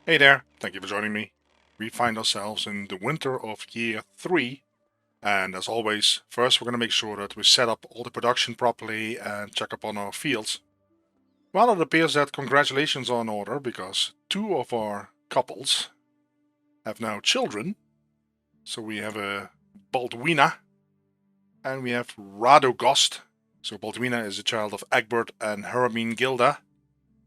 Hey there, thank you for joining me. We find ourselves in the winter of year 3, and as always, first we're going to make sure that we set up all the production properly and check up on our fields. Well, it appears that congratulations are in order because 2 of our couples have now children. So we have a Baldwina and we have Radogost. So Baldwina is a child of Egbert and Hermine Gilda,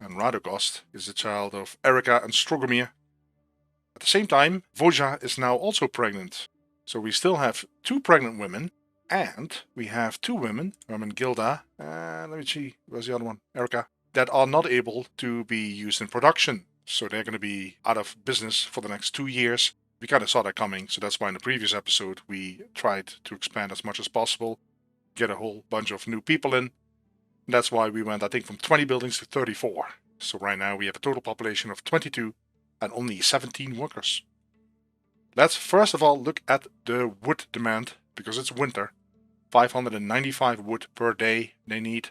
and Radogost is a child of Erika and Strogomir. At the same time, Voja is now also pregnant. So we still have 2 pregnant women, and we have 2 women, Herman Gilda, and let me see, where's the other one? Erica, that are not able to be used in production. So they're going to be out of business for the next 2 years. We kind of saw that coming, so that's why in the previous episode we tried to expand as much as possible, get a whole bunch of new people in. And that's why we went, I think, from 20 buildings to 34. So right now we have a total population of 22 and only 17 workers. Let's first of all look at the wood demand, because it's winter. 595 wood per day they need.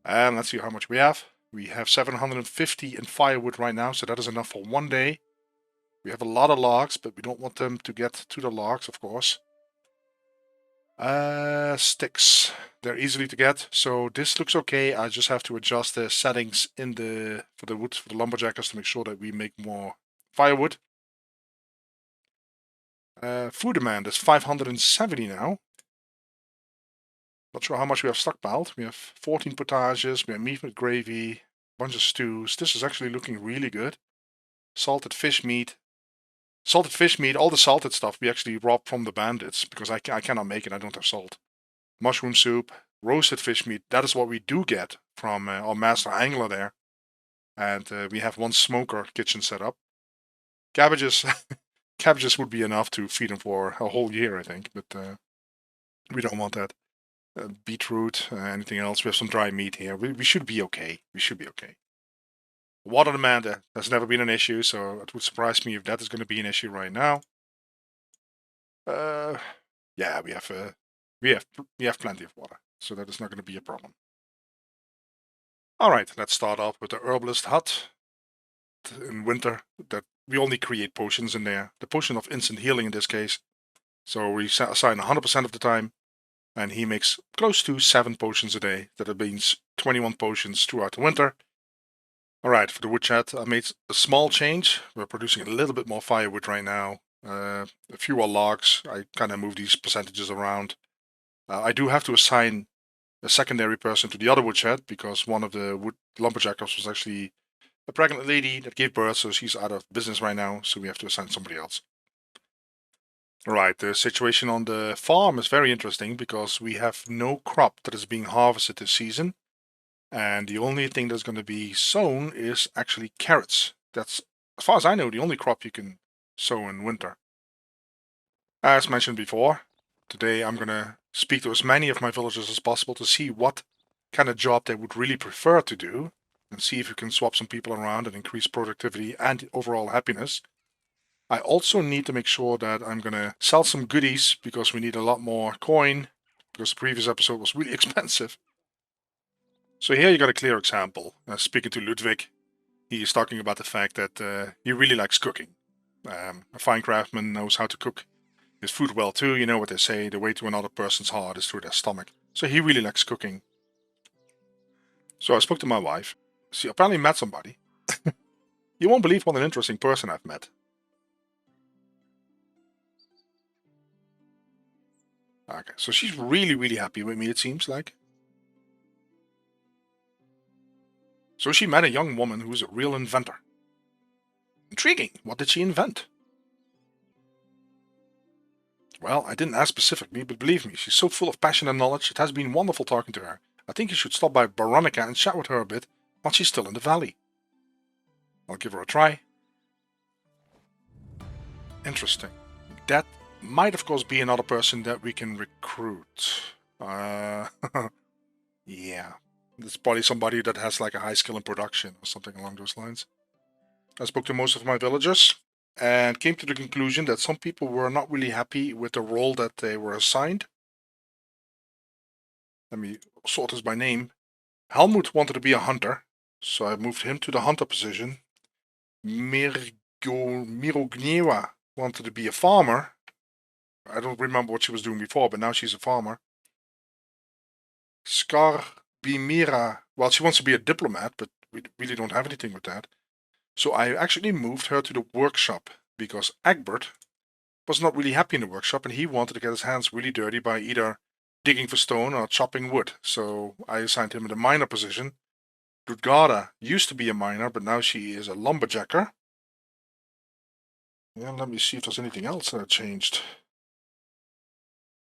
And let's see how much we have. We have 750 in firewood right now, so that is enough for 1 day. We have a lot of logs, but we don't want them to get to the logs, of course. Sticks. They're easily to get, so this looks okay. I just have to adjust the settings for the wood, for the lumberjackers, to make sure that we make more firewood. Food demand is 570 now. Not sure how much we have stockpiled. We have 14 potages, we have meat with gravy, a bunch of stews. This is actually looking really good. Salted fish meat. Salted fish meat, all the salted stuff we actually robbed from the bandits, because I cannot make it, I don't have salt. Mushroom soup, roasted fish meat, that is what we do get from our master angler there. And we have 1 smoker kitchen set up. Cabbages, cabbages would be enough to feed them for a whole year, I think, but we don't want that. Beetroot, anything else. We have some dry meat here. We should be okay. We should be okay. Water demand has never been an issue, so it would surprise me if that is going to be an issue right now. Yeah, we have plenty of water, so that is not going to be a problem. All right, let's start off with the herbalist hut. In winter, that we only create potions in there. The potion of instant healing in this case. So we assign 100% of the time. And he makes close to 7 potions a day. That means 21 potions throughout the winter. Alright, for the wood chat, I made a small change. We're producing a little bit more firewood right now. A fewer logs. I kind of move these percentages around. I do have to assign a secondary person to the other wood shed, because one of the wood lumberjackers was actually a pregnant lady that gave birth, so she's out of business right now, so we have to assign somebody else. Right, the situation on the farm is very interesting because we have no crop that is being harvested this season, and the only thing that's going to be sown is actually carrots. That's, as far as I know, the only crop you can sow in winter. As mentioned before, today I'm going to speak to as many of my villagers as possible to see what kind of job they would really prefer to do, and see if we can swap some people around and increase productivity and overall happiness. I also need to make sure that I'm going to sell some goodies, because we need a lot more coin, because the previous episode was really expensive. So here you got a clear example. Speaking to Ludwig, he is talking about the fact that he really likes cooking. A fine craftsman knows how to cook his food well too. You know what they say, the way to another person's heart is through their stomach. So he really likes cooking. So I spoke to my wife. She apparently met somebody. You won't believe what an interesting person I've met. Okay, so she's really, really happy with me, it seems like. So she met a young woman who's a real inventor. Intriguing. What did she invent? Well, I didn't ask specifically, but believe me, she's so full of passion and knowledge, it has been wonderful talking to her. I think you should stop by Veronica and chat with her a bit while she's still in the valley. I'll give her a try. Interesting. That might, of course, be another person that we can recruit. Yeah. It's probably somebody that has like a high skill in production or something along those lines. I spoke to most of my villagers and came to the conclusion that some people were not really happy with the role that they were assigned. Let me sort this by name. Helmut wanted to be a hunter, so I moved him to the hunter position. Mirogniewa wanted to be a farmer. I don't remember what she was doing before, but now she's a farmer. Skarbimira, well, she wants to be a diplomat, but we really don't have anything with that. So I actually moved her to the workshop because Egbert was not really happy in the workshop and he wanted to get his hands really dirty by either digging for stone or chopping wood. So I assigned him the miner position. Ludgarda used to be a miner, but now she is a lumberjacker. Yeah, let me see if there's anything else that changed.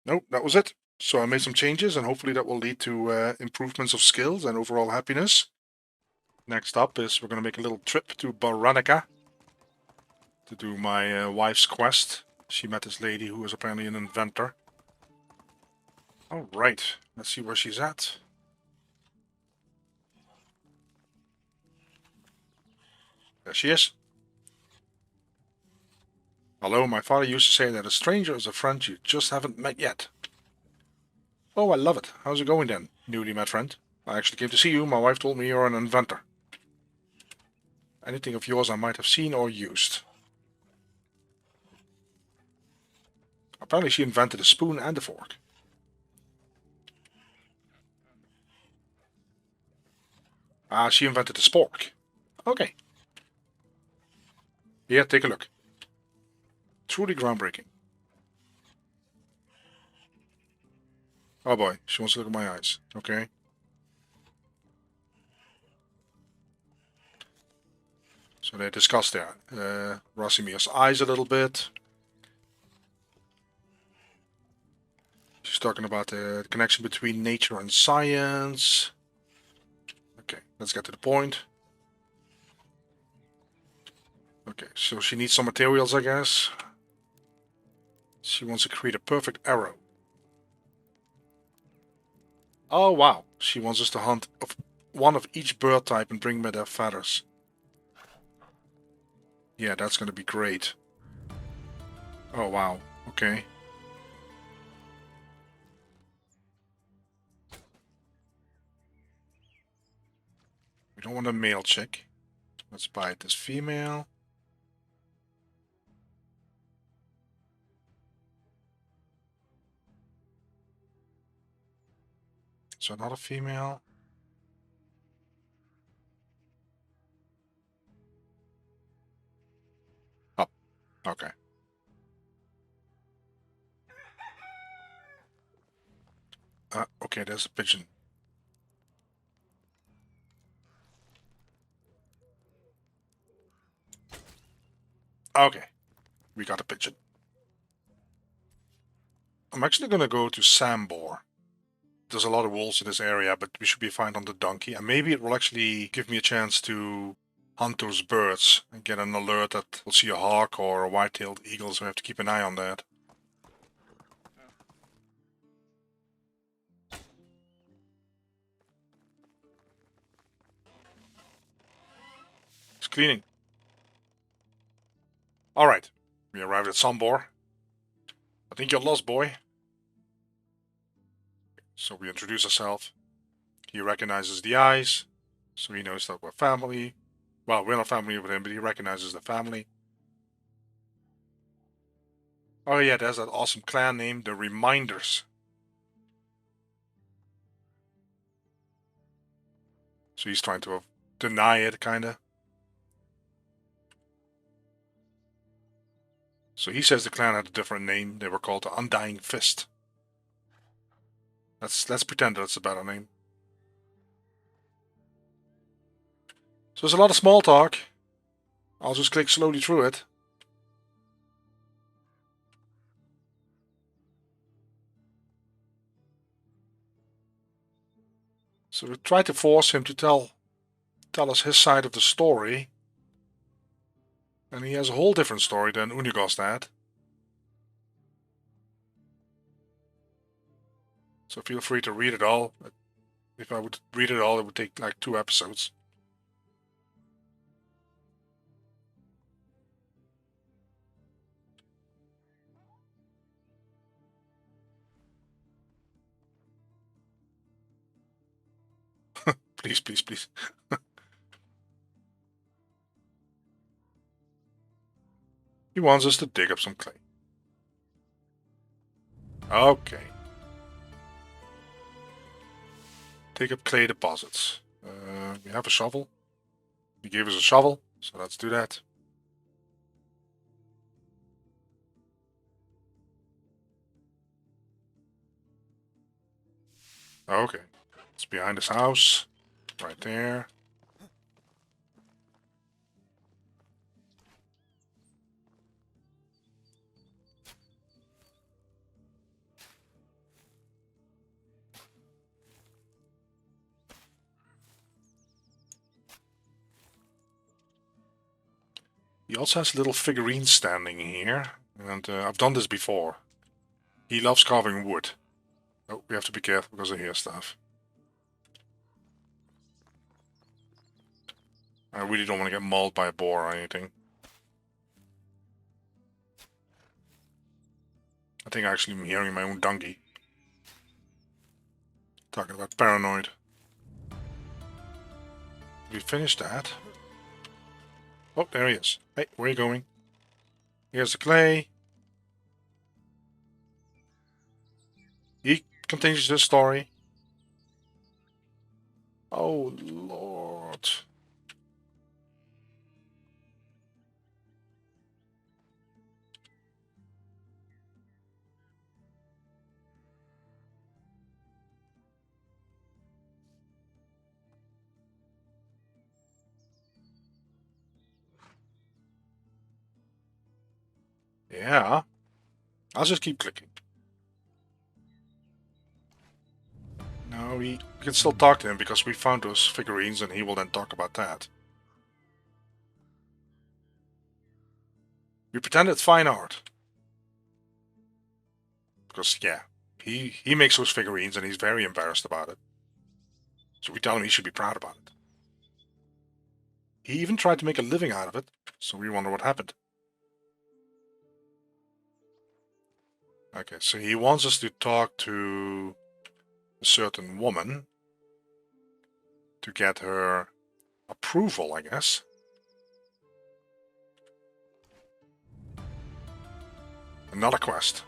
Nope, that was it. So I made some changes and hopefully that will lead to improvements of skills and overall happiness. Next up is we're going to make a little trip to Baranica to do my wife's quest. She met this lady who is apparently an inventor. Alright, let's see where she's at. There she is. Hello, my father used to say that a stranger is a friend you just haven't met yet. Oh, I love it. How's it going then, newly met friend? I actually came to see you. My wife told me you're an inventor. Anything of yours I might have seen or used. Apparently she invented a spoon and a fork. Ah, she invented a spork. Okay. Here, take a look. Truly groundbreaking. Oh boy, she wants to look at my eyes. Okay. So they discussed there. Rosimir's eyes a little bit. She's talking about the connection between nature and science. Okay, let's get to the point. Okay, so she needs some materials, I guess. She wants to create a perfect arrow. Oh wow, she wants us to hunt one of each bird type and bring back their feathers. Yeah, that's gonna be great. Oh wow, okay. We don't want a male chick. Let's buy this female. So not a female. Oh, okay. Okay, there's a pigeon. Okay, we got a pigeon. I'm actually gonna go to Sambor. There's a lot of wolves in this area, but we should be fine on the donkey. And maybe it will actually give me a chance to hunt those birds and get an alert that we'll see a hawk or a white-tailed eagle, so I have to keep an eye on that. It's cleaning. Alright, we arrived at Sambor. I think you're lost, boy. So we introduce ourselves. He recognizes the eyes, so he knows that we're family. Well, we're not family with him, but he recognizes the family. Oh yeah, there's that awesome clan name, the Reminders. So he's trying to deny it, kinda. So he says the clan had a different name. They were called the Undying Fist. Let's pretend that's a better name. So there's a lot of small talk. I'll just click slowly through it. So we try to force him to tell us his side of the story. And he has a whole different story than Unigost had. So feel free to read it all. If I would read it all, it would take like 2 episodes. Please, please, please. He wants us to dig up some clay. Okay. Dig up clay deposits. We have a shovel. He gave us a shovel, so let's do that. Okay. It's behind his house. Right there. He also has little figurines standing here, and I've done this before. He loves carving wood. Oh, we have to be careful because I hear stuff. I really don't want to get mauled by a boar or anything. I think I actually am hearing my own donkey. Talking about paranoid. We finished that. Oh, there he is. Hey, where are you going? Here's the clay. He continues this story. Oh, Lord. Yeah. I'll just keep clicking. No, we can still talk to him because we found those figurines and he will then talk about that. We pretend it's fine art. Because, yeah, he makes those figurines and he's very embarrassed about it. So we tell him he should be proud about it. He even tried to make a living out of it, so we wonder what happened. Okay, so he wants us to talk to a certain woman to get her approval, I guess. Another quest.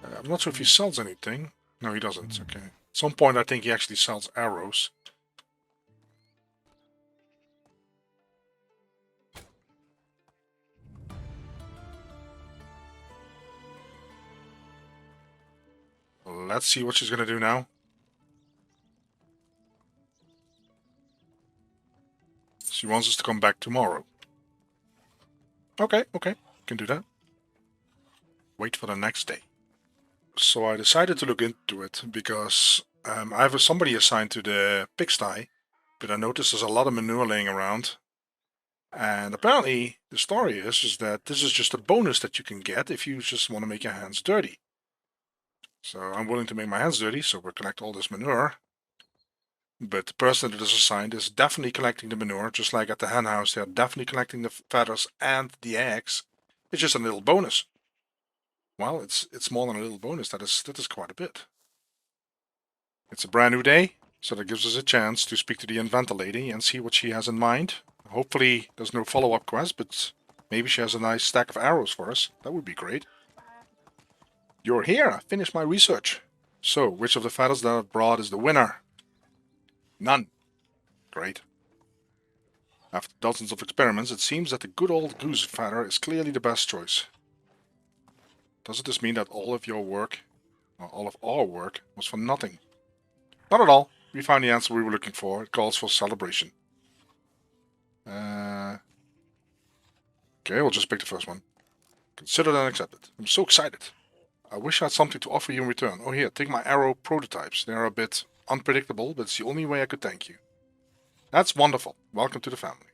I'm not sure if he sells anything. No, he doesn't. Okay. At some point, I think he actually sells arrows. Let's see what she's gonna do now. She wants us to come back tomorrow. Okay, can do that. Wait for the next day. So I decided to look into it because I have somebody assigned to the pigsty, but I noticed there's a lot of manure laying around. And apparently the story is that this is just a bonus that you can get if you just want to make your hands dirty. So I'm willing to make my hands dirty, so we'll collect all this manure. But the person that is assigned is definitely collecting the manure, just like at the hen house, they're definitely collecting the feathers and the eggs. It's just a little bonus. Well, it's more than a little bonus. That is quite a bit. It's a brand new day, so that gives us a chance to speak to the inventor lady and see what she has in mind. Hopefully there's no follow-up quest, but maybe she has a nice stack of arrows for us. That would be great. You're here. I finished my research. So, which of the feathers that I've brought is the winner? None. Great. After dozens of experiments, it seems that the good old goose feather is clearly the best choice. Doesn't this mean that all of your work, or all of our work, was for nothing? Not at all. We found the answer we were looking for. It calls for celebration. Okay, we'll just pick the first one. Considered and accepted. I'm so excited. I wish I had something to offer you in return. Oh, here, take my arrow prototypes. They're a bit unpredictable, but it's the only way I could thank you. That's wonderful. Welcome to the family.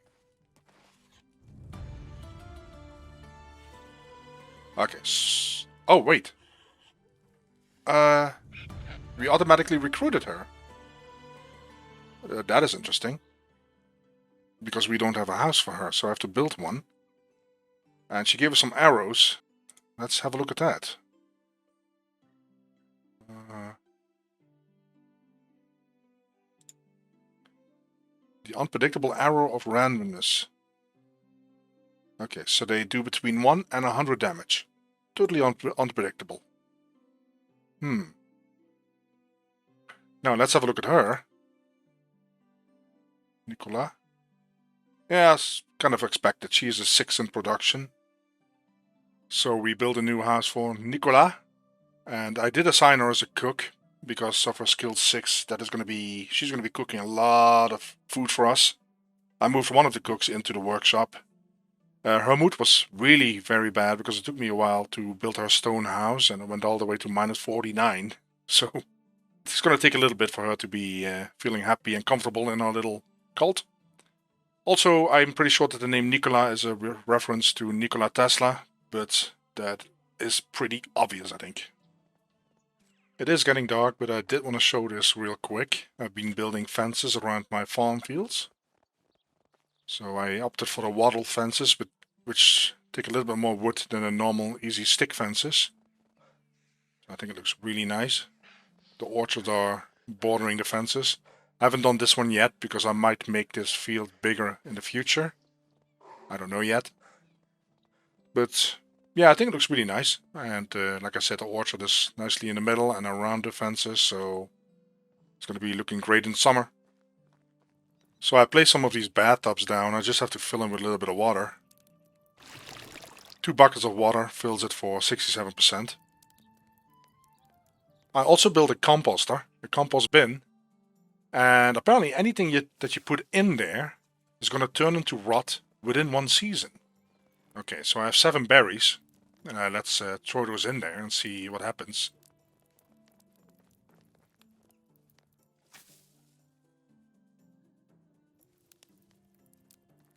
Okay. Oh, wait. We automatically recruited her. That is interesting. Because we don't have a house for her, so I have to build one. And she gave us some arrows. Let's have a look at that. The unpredictable arrow of randomness. Okay, so they do between 1 and 100 damage. Totally unpredictable. Now let's have a look at her. Nikola. Yes, kind of expected. She is a 6 in production. So we build a new house for Nikola. And I did assign her as a cook because of her skill 6. That is going to be, she's going to be cooking a lot of food for us. I moved one of the cooks into the workshop. Her mood was really very bad because it took me a while to build her stone house and it went all the way to -49. So it's going to take a little bit for her to be feeling happy and comfortable in our little cult. Also, I'm pretty sure that the name Nikola is a reference to Nikola Tesla, but that is pretty obvious, I think. It is getting dark, but I did want to show this real quick. I've been building fences around my farm fields. So I opted for the wattle fences, which take a little bit more wood than the normal easy stick fences. I think it looks really nice. The orchards are bordering the fences. I haven't done this one yet because I might make this field bigger in the future. I don't know yet. But yeah, I think it looks really nice. And like I said, the orchard is nicely in the middle and around the fences, so it's going to be looking great in summer. So I placed some of these bathtubs down. I just have to fill them with a little bit of water. 2 buckets of water fills it for 67%. I also built a composter, a compost bin, and apparently anything that you put in there is going to turn into rot within 1 season. Okay, so I have 7 berries. Let's throw those in there and see what happens.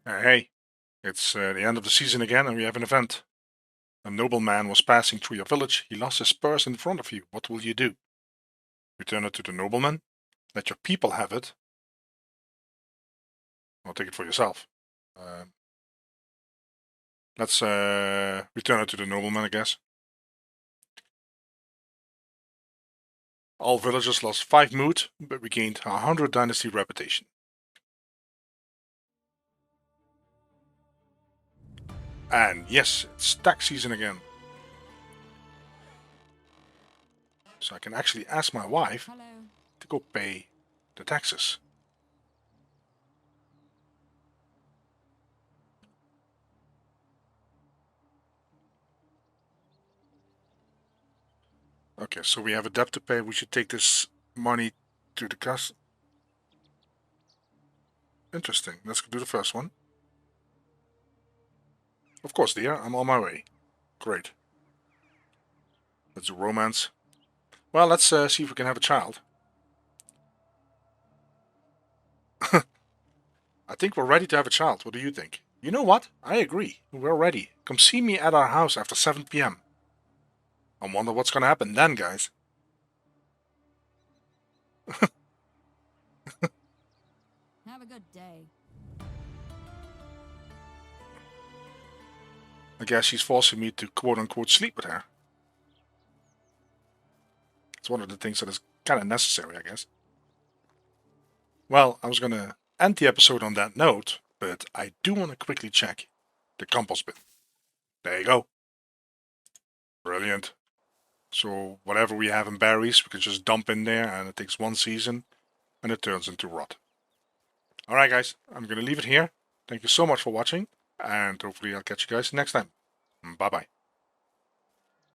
Hey, it's the end of the season again and we have an event. A nobleman was passing through your village. He lost his purse in front of you. What will you do? Return it to the nobleman? Let your people have it? Or take it for yourself? Let's return it to the nobleman, I guess. All villagers lost 5 mood, but we gained 100 dynasty reputation. And yes, it's tax season again. So I can actually ask my wife to go pay the taxes. Okay, so we have a debt to pay. We should take this money to the cost. Interesting. Let's do the first one. Of course, dear. I'm on my way. Great. Let's do romance. Well, let's see if we can have a child. I think we're ready to have a child. What do you think? You know what? I agree. We're ready. Come see me at our house after 7 p.m. I wonder what's gonna happen then, guys. Have a good day. I guess she's forcing me to quote-unquote sleep with her. It's one of the things that is kind of necessary, I guess. Well, I was gonna end the episode on that note, but I do want to quickly check the compost bin. There you go. Brilliant. So whatever we have in berries, we can just dump in there and it takes 1 season and it turns into rot. Alright guys, I'm going to leave it here. Thank you so much for watching and hopefully I'll catch you guys next time. Bye bye.